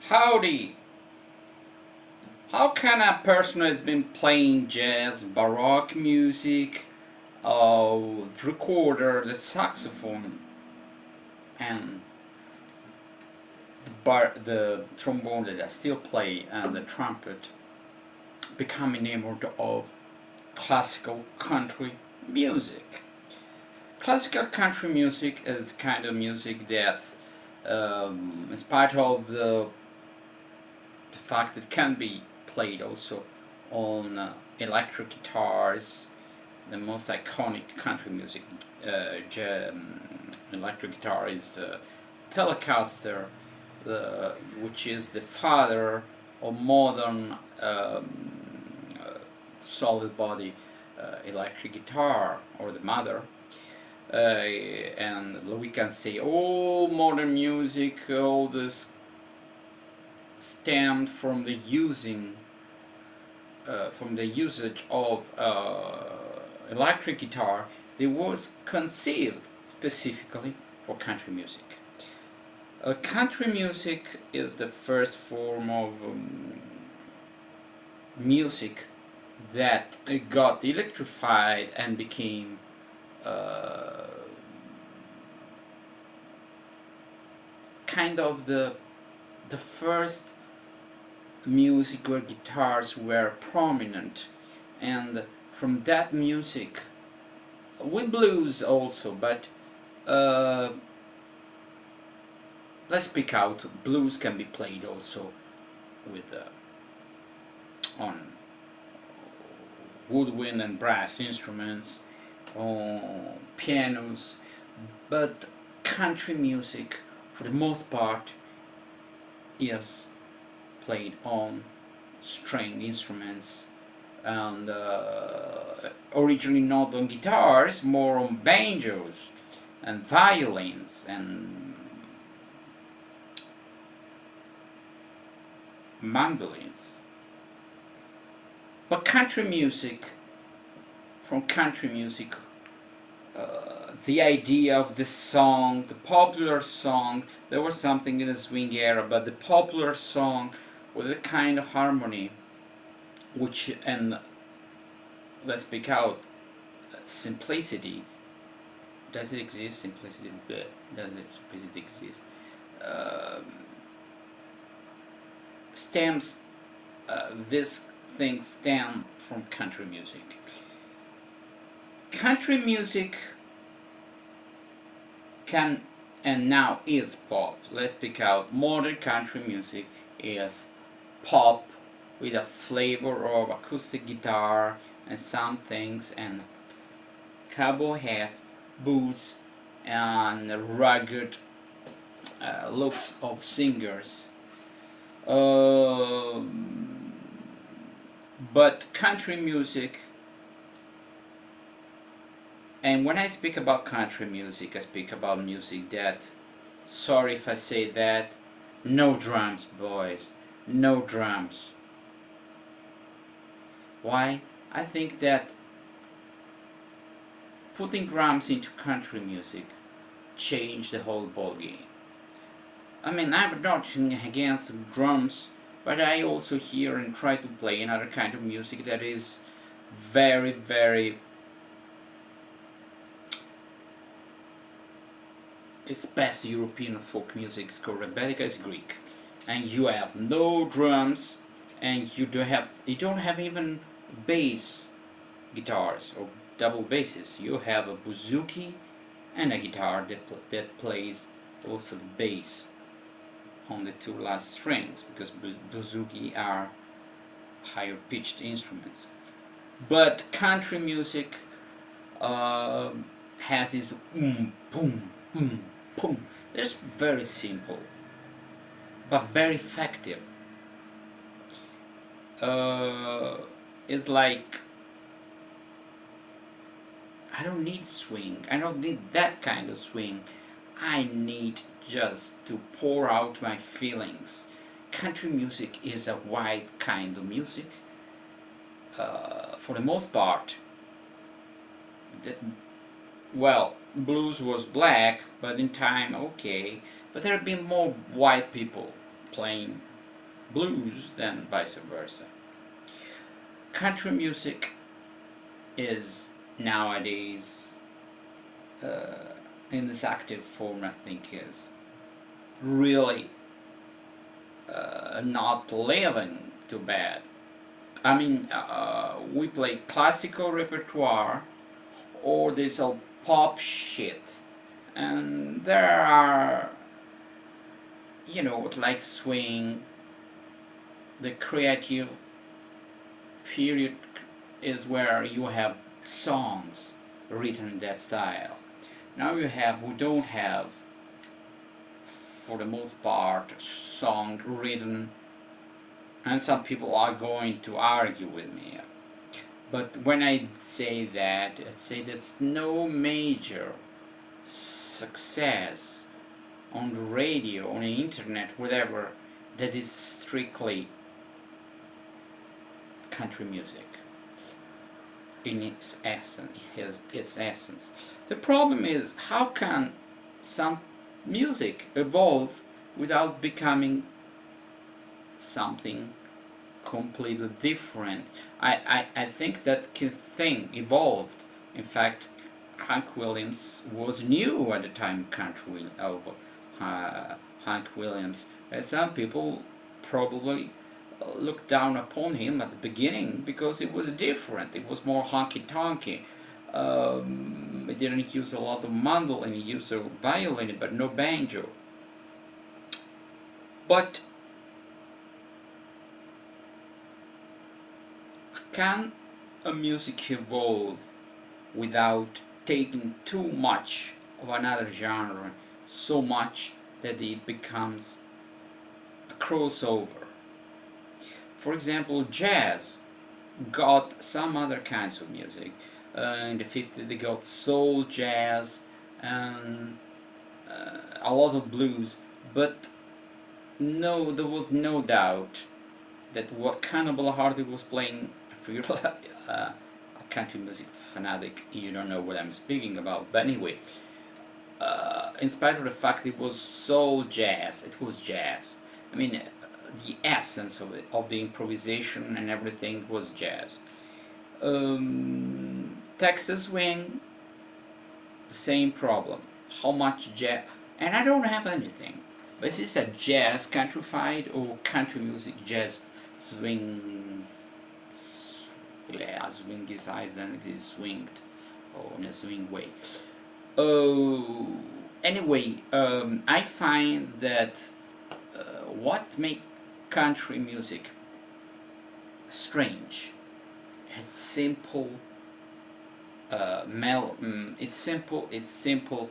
Howdy! How can a person who has been playing jazz, baroque music, the recorder, the saxophone, and the trombone that I still play, and the trumpet, become enamored of classical country music? Classical country music is kind of music that, in spite of the fact that it can be played also on electric guitars. The most iconic country music electric guitar is the Telecaster, which is the father of modern solid body electric guitar, or the mother. And we can say all modern music, all this stemmed from the usage of electric guitar. It was conceived specifically for country music. Country music is the first form of music that got electrified and became kind of the first music where guitars were prominent, and from that music, with blues also, but let's speak out. Blues can be played also with on woodwind and brass instruments, on pianos, but country music, for the most part, is played on string instruments, and originally not on guitars, more on banjos and violins and mandolins. But country music, from country music, the idea of the song, the popular song, there was something in the swing era, but the popular song with a kind of harmony, which, and let's speak out, simplicity. Does it exist? Simplicity? Does simplicity exist? Stems, this thing stem from country music. Country music can and now is pop. Let's speak out. Modern country music is pop with a flavor of acoustic guitar and some things, and cowboy hats, boots, and rugged looks of singers. But country music, and when I speak about country music, I speak about music that, sorry if I say that, no drums, boys, no drums. Why? I think that putting drums into country music changed the whole ballgame. I mean, I'm not against drums, but I also hear and try to play another kind of music that is very, very it's best European folk music. It's called Rebellica, is Greek, and you have no drums, and you don't have even bass guitars or double basses. You have a bouzouki and a guitar that plays also the bass on the two last strings, because bouzouki are higher pitched instruments. But country music has this boom, boom, boom. It's very simple, but very effective. It's like, I don't need swing. I don't need that kind of swing. I need just to pour out my feelings. Country music is a wide kind of music. For the most part, well, blues was black, but in time, okay. But there have been more white people playing blues than vice versa. Country music is nowadays, in this active form, I think is really not living too bad. I mean, we play classical repertoire or this old pop shit, and there are, like swing. The creative period is where you have songs written in that style. Now we don't have, for the most part, song written, and some people are going to argue with me. But when I say that, I'd say that's no major success on the radio, on the internet, whatever, that is strictly country music in its essence. The problem is, how can some music evolve without becoming something completely different? I think that thing evolved. In fact, Hank Williams was new at the time country of Hank Williams. Some people probably looked down upon him at the beginning because it was different. It was more honky-tonky. It didn't use a lot of mandolin, it used a violin, but no banjo. But can a music evolve without taking too much of another genre, so much that it becomes a crossover? For example, jazz got some other kinds of music. In the 50s they got soul jazz and a lot of blues, but no, there was no doubt that what Cannibal Hardy was playing, if you're a country music fanatic, you don't know what I'm speaking about, but anyway, in spite of the fact it was soul jazz, it was jazz. I mean, the essence of it, of the improvisation and everything, was jazz. Texas swing, the same problem. How much jazz? And I don't have anything. But is this a jazz countrified or country music jazz swing? Yeah, swing is higher than it is swinged, or in a swing way. Anyway, I find that what makes country music strange, it's simple. It's simple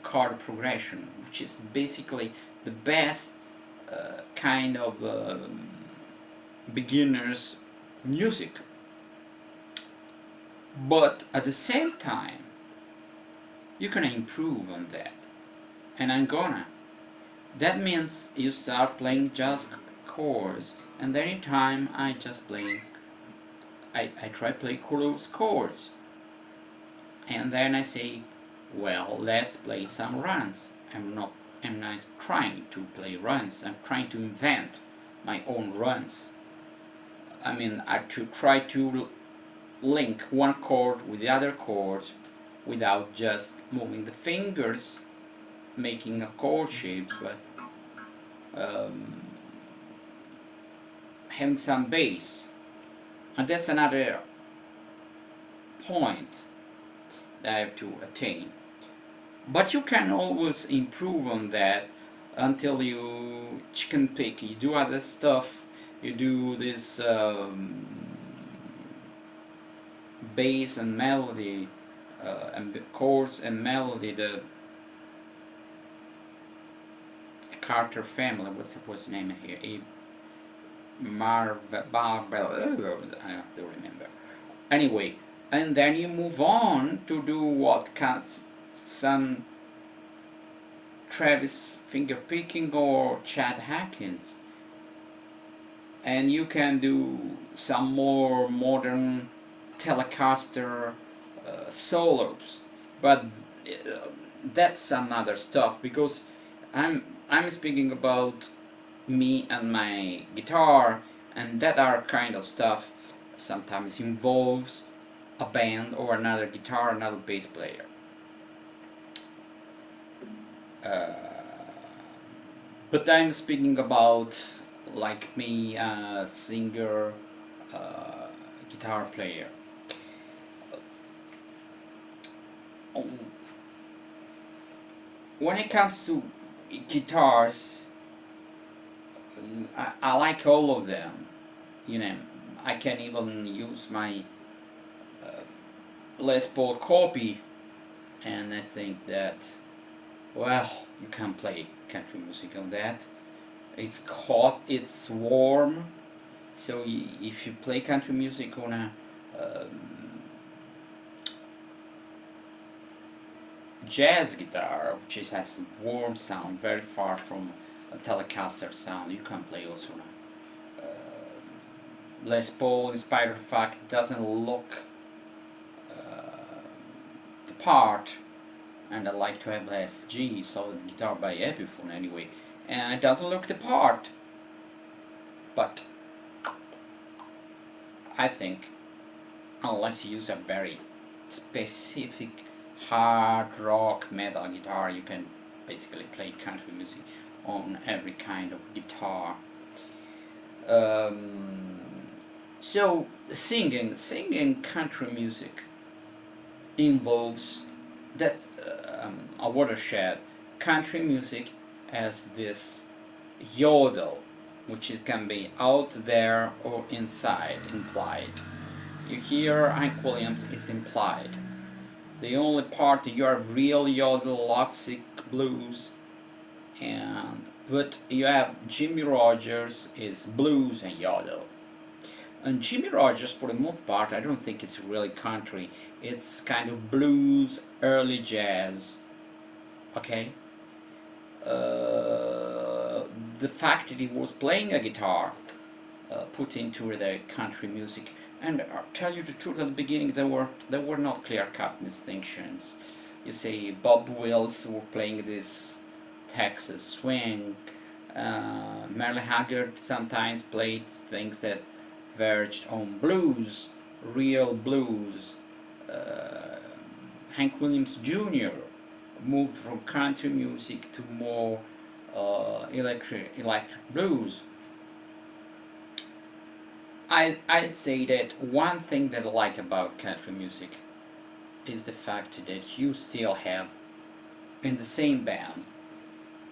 chord progression, which is basically the best kind of beginner's music. But at the same time, you can improve on that, and I'm gonna. That means you start playing just chords, and anytime I just play, I try to play those chords, and then I say, well, let's play some runs. I'm not trying to play runs. I'm trying to invent my own runs. I mean, I try to link one chord with the other chord without just moving the fingers, making a chord shapes, but having some bass. And that's another point that I have to attain. But you can always improve on that until you chicken pick. You do other stuff. You do this bass and melody, and chords and melody. The Carter family. What's the name here? Barbell. I have to remember. Anyway, and then you move on to do what some Travis fingerpicking or Chad Hackins, and you can do some more modern Telecaster solos, but that's some other stuff, because I'm speaking about me and my guitar, and that are kind of stuff sometimes involves a band or another guitar, another bass player. Uh, but I'm speaking about like me, singer, guitar player. When it comes to guitars, I like all of them. You know, I can even use my Les Paul copy, and I think that, well, you can play country music on that. It's hot, it's warm, so if you play country music on a jazz guitar, which has a warm sound, very far from a Telecaster sound, you can play also on a Les Paul, in spite of the fact it doesn't look the part, and I like to have the SG, solid guitar by Epiphone anyway, and it doesn't look the part, but I think unless you use a very specific hard rock metal guitar, you can basically play country music on every kind of guitar. So singing country music involves that's a watershed. Country music has this yodel, which can be out there or inside, implied. You hear Hank Williams, it's implied. The only part you are real yodel, Loxic blues, but you have Jimmie Rodgers is blues and yodel. And Jimmie Rodgers, for the most part, I don't think it's really country. It's kind of blues, early jazz. Okay? The fact that he was playing a guitar put into the country music. And I'll tell you the truth, at the beginning there were not clear-cut distinctions. You say Bob Wills were playing this Texas swing. Merle Haggard sometimes played things that verged on blues, real blues. Hank Williams Jr. moved from country music to more electric blues. I'd say that one thing that I like about country music is the fact that you still have in the same band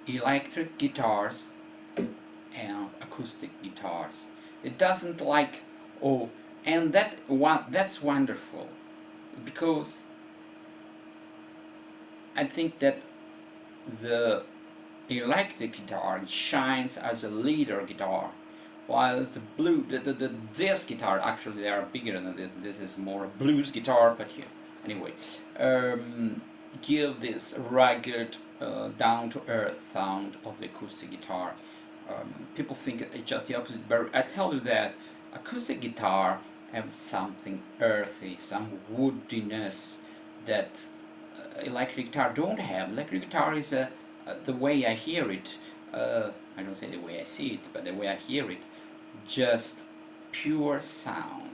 electric guitars and acoustic guitars. It doesn't like, oh, and that's wonderful, because I think that the electric guitar shines as a leader guitar, while this guitar, actually they are bigger than this. This is more a blues guitar, but yeah, anyway, give this rugged, down-to-earth sound of the acoustic guitar. People think it's just the opposite, but I tell you that acoustic guitar have something earthy, some woodiness that electric guitar don't have. Electric guitar is the way I hear it. I don't say the way I see it, but the way I hear it, just pure sound.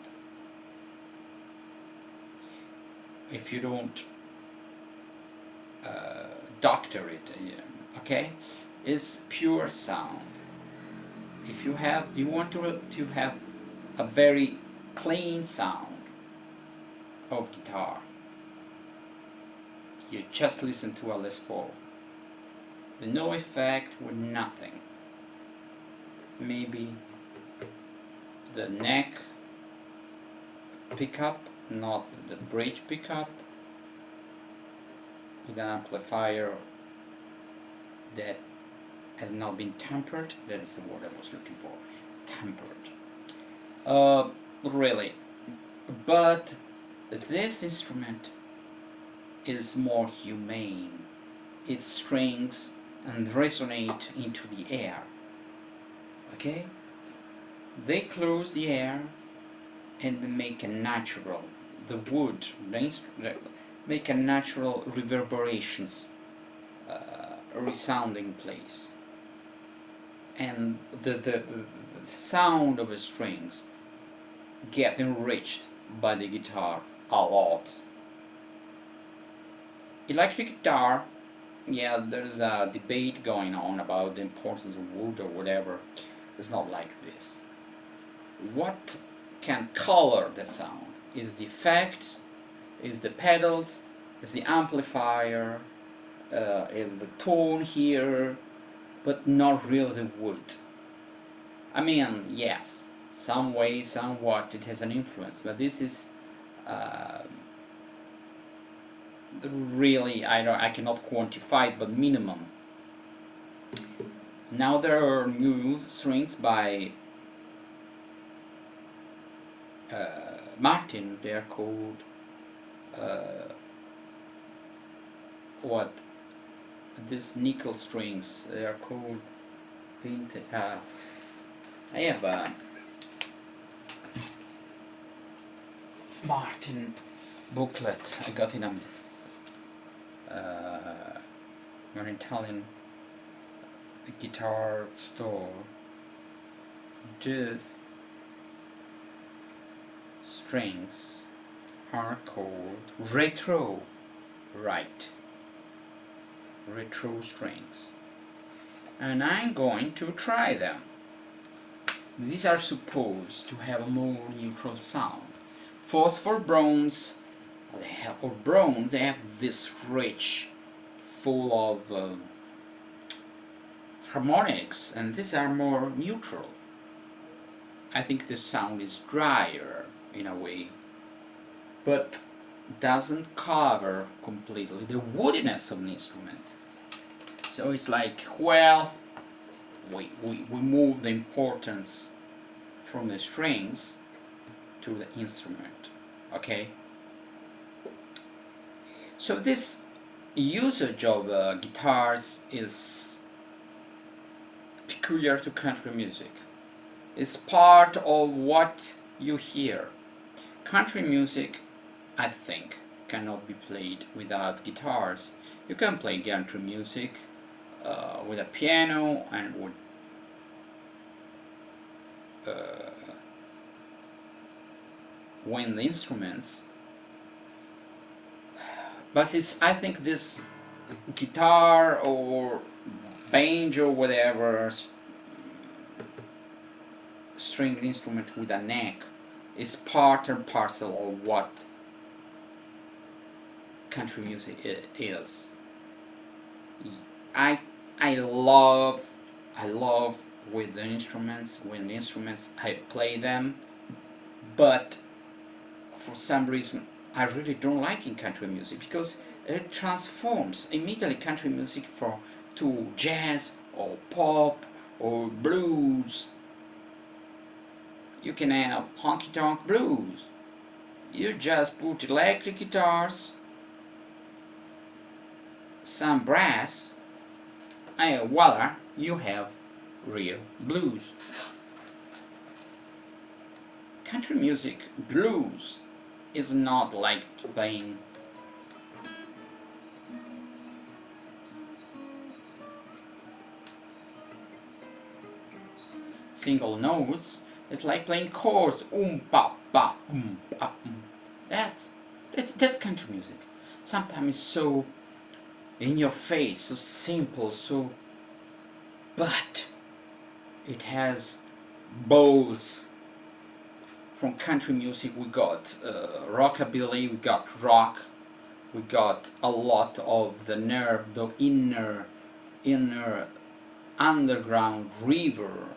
If you don't doctor it, okay, it's pure sound. If you want to have a very clean sound of guitar, you just listen to a Les Paul. With no effect, with nothing. Maybe the neck pickup, not the bridge pickup, with an amplifier that has not been tempered. That is the word I was looking for. Tempered. Really. But this instrument is more humane. Its strings and resonate into the air. Okay? They close the air and make a natural, the wood, make a natural reverberations resounding place. and the sound of the strings get enriched by the guitar a lot. Electric guitar, yeah, there's a debate going on about the importance of wood or whatever. It's not like this. What can color the sound is the effect, is the pedals, is the amplifier, is the tone here, but not really the wood. I mean, yes, some way, somewhat it has an influence, but this is really, I cannot quantify it, but minimum. Now there are new strings by Martin. They are called what? These nickel strings. They are called vintage. I have a Martin booklet. I got in an Italian guitar store. These strings are called retro, right? Retro strings, and I'm going to try them. These are supposed to have a more neutral sound. Phosphor bronze, they have this rich, full of harmonics, and these are more neutral. I think the sound is drier in a way, but doesn't cover completely the woodiness of the instrument. So it's like, well, we move the importance from the strings to the instrument, okay? So this usage of guitars is peculiar to country music. It's part of what you hear. Country music, I think, cannot be played without guitars. You can play country music with a piano and with wind instruments, but I think this guitar or banjo or whatever stringed instrument with a neck is part and parcel of what country music is. I love with the instruments, I play them, but for some reason I really don't like in country music, because it transforms immediately country music to jazz or pop or blues. You can have honky-tonk blues. You just put electric guitars, some brass, and voila, you have real blues. Country music, blues, is not like playing single notes. It's like playing chords, pa pa pa. That's country music. Sometimes it's so in your face, so simple, but it has bowls. From country music we got rockabilly, we got rock, we got a lot of the nerve, the inner underground river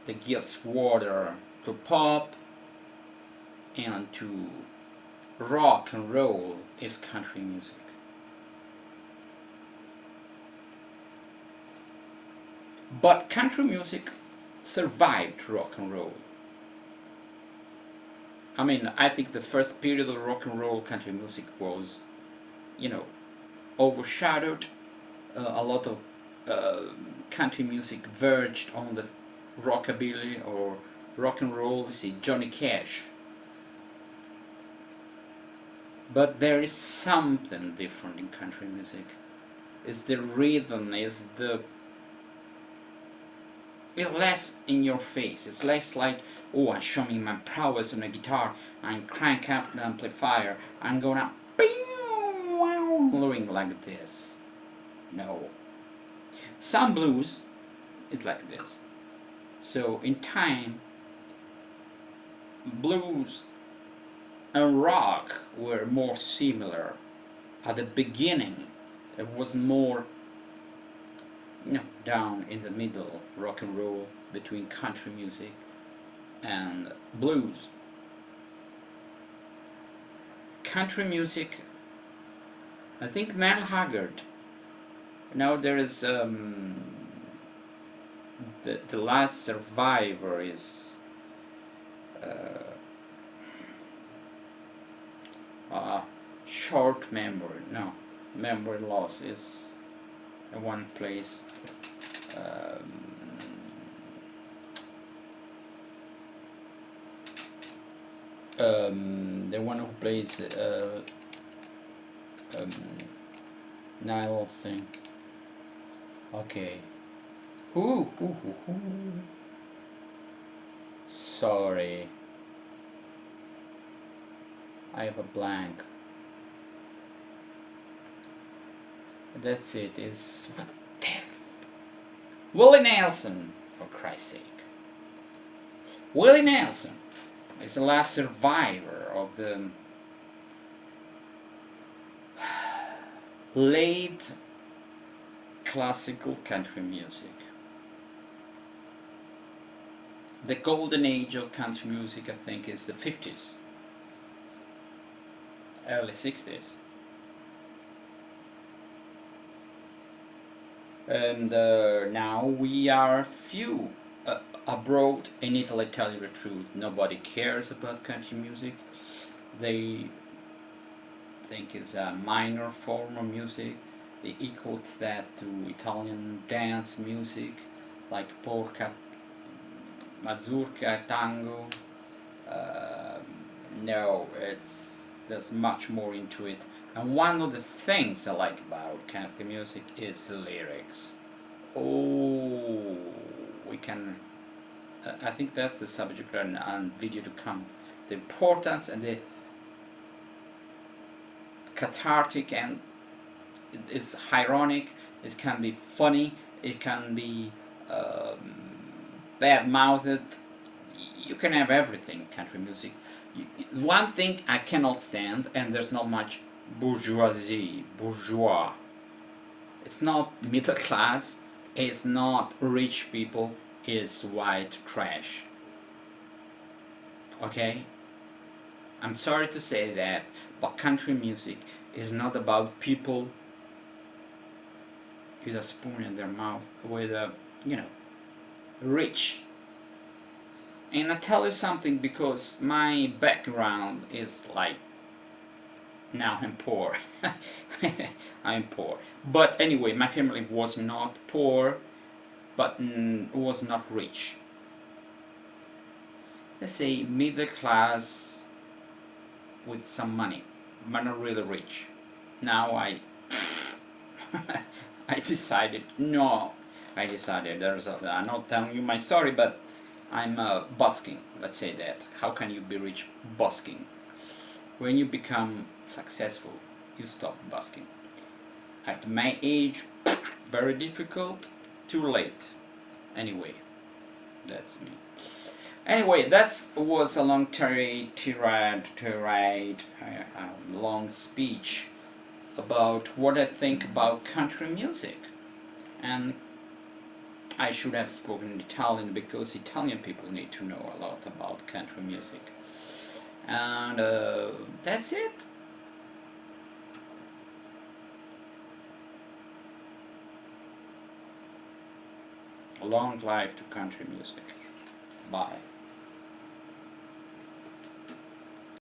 that gives water to pop and to rock and roll is country music. But country music survived rock and roll. I mean, I think the first period of rock and roll country music was, overshadowed. A lot of country music verged on the rockabilly or rock and roll. You see, Johnny Cash. But there is something different in country music. It's the rhythm, it's the It's less in your face. It's less like, oh, I'm showing my prowess on a guitar. I'm crank up the amplifier. I'm gonna blowing like this. No. Some blues is like this. So in time, blues and rock were more similar. At the beginning, it was more, down in the middle, rock and roll between country music and blues. Country music, I think Merle Haggard. Now there is the last survivor is short memory. No, memory loss is one place. The one who plays Nile thing. Okay. Ooh. Sorry. I have a blank. That's it. Is what the Willie Nelson, for Christ's sake. Willie Nelson is the last survivor of the late classical country music. The golden age of country music, I think, is the 50s, early 60s. And now we are few abroad. In Italy, tell you the truth, nobody cares about country music. They think it's a minor form of music. They equal that to Italian dance music like polka, mazurka, tango. No, there's much more into it. And one of the things I like about country music is the lyrics. Oh, we can. I think that's the subject and video to come. The importance and the cathartic, and it's ironic. It can be funny. It can be bad-mouthed. You can have everything. Country music. One thing I cannot stand, and there's not much bourgeois. It's not middle class, it's not rich people, it's white trash. Okay? I'm sorry to say that, but country music is not about people with a spoon in their mouth, with a, rich. And I tell you something, because my background is like, now I'm poor. I'm poor. But anyway, my family was not poor, but was not rich. Let's say middle class with some money, but not really rich. Now I decided, I'm not telling you my story, but I'm busking, let's say that. How can you be rich busking? When you become successful, you stop busking. At my age, very difficult, too late. Anyway, that's me. Anyway, that was a long long speech about what I think about country music. And I should have spoken in Italian, because Italian people need to know a lot about country music. And that's it. Long life to country music. Bye.